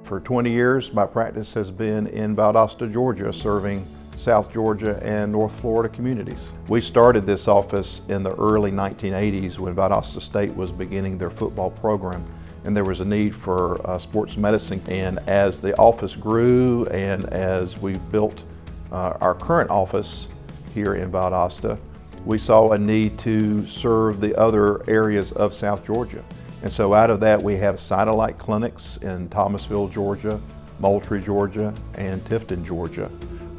For 20 years, my practice has been in Valdosta, Georgia, serving South Georgia and North Florida communities. We started this office in the early 1980s when Valdosta State was beginning their football program, and there was a need for sports medicine. And as the office grew and as we built our current office here in Valdosta, we saw a need to serve the other areas of South Georgia. And so out of that, we have satellite clinics in Thomasville, Georgia, Moultrie, Georgia, and Tifton, Georgia,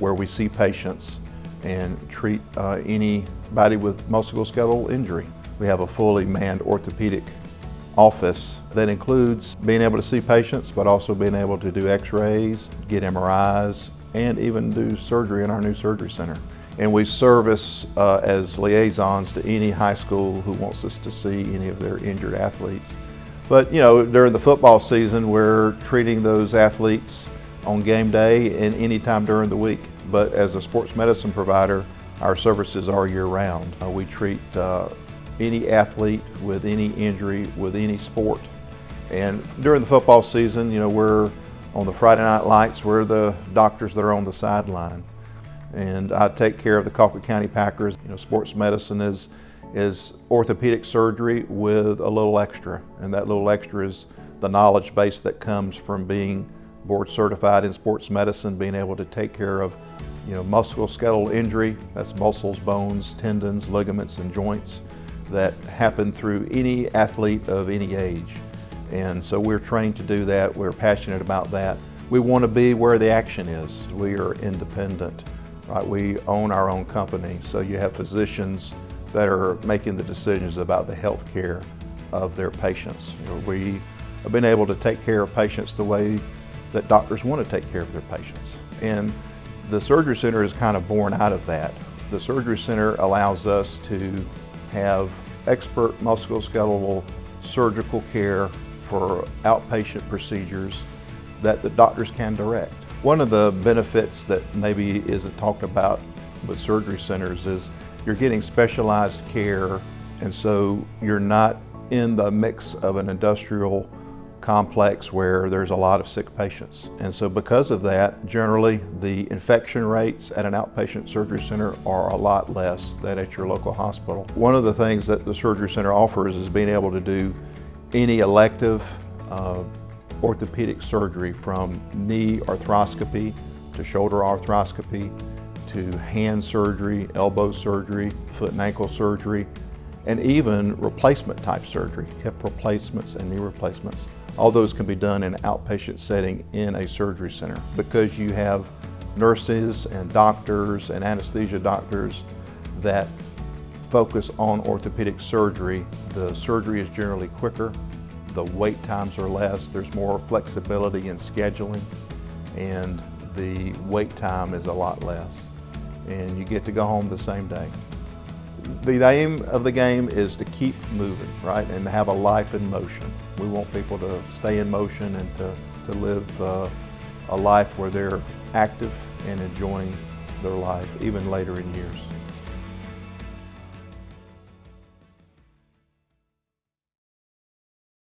where we see patients and treat anybody with musculoskeletal injury. We have a fully manned orthopedic office that includes being able to see patients, but also being able to do x-rays, get MRIs, and even do surgery in our new surgery center. And we service as liaisons to any high school who wants us to see any of their injured athletes. But during the football season, we're treating those athletes on game day and any time during the week. But as a sports medicine provider, our services are year-round. We treat any athlete with any injury, with any sport. And during the football season, we're on the Friday Night Lights, we're the doctors that are on the sideline. And I take care of the Colquitt County Packers. Sports medicine is orthopedic surgery with a little extra, and that little extra is the knowledge base that comes from being board certified in sports medicine, being able to take care of musculoskeletal injury, that's muscles, bones, tendons, ligaments, and joints that happen through any athlete of any age. And so we're trained to do that. We're passionate about that. We want to be where the action is. We are independent. Right, we own our own company, so you have physicians that are making the decisions about the health care of their patients. We have been able to take care of patients the way that doctors want to take care of their patients. And the surgery center is kind of born out of that. The surgery center allows us to have expert musculoskeletal surgical care for outpatient procedures that the doctors can direct. One of the benefits that maybe isn't talked about with surgery centers is you're getting specialized care, and so you're not in the mix of an industrial complex where there's a lot of sick patients. And so because of that, generally the infection rates at an outpatient surgery center are a lot less than at your local hospital. One of the things that the surgery center offers is being able to do any elective orthopedic surgery, from knee arthroscopy to shoulder arthroscopy to hand surgery, elbow surgery, foot and ankle surgery, and even replacement type surgery, hip replacements and knee replacements. All those can be done in an outpatient setting in a surgery center. Because you have nurses and doctors and anesthesia doctors that focus on orthopedic surgery, the surgery is generally quicker. The wait times are less, there's more flexibility in scheduling, and the wait time is a lot less. And you get to go home the same day. The name of the game is to keep moving, right, and have a life in motion. We want people to stay in motion and to live a life where they're active and enjoying their life, even later in years.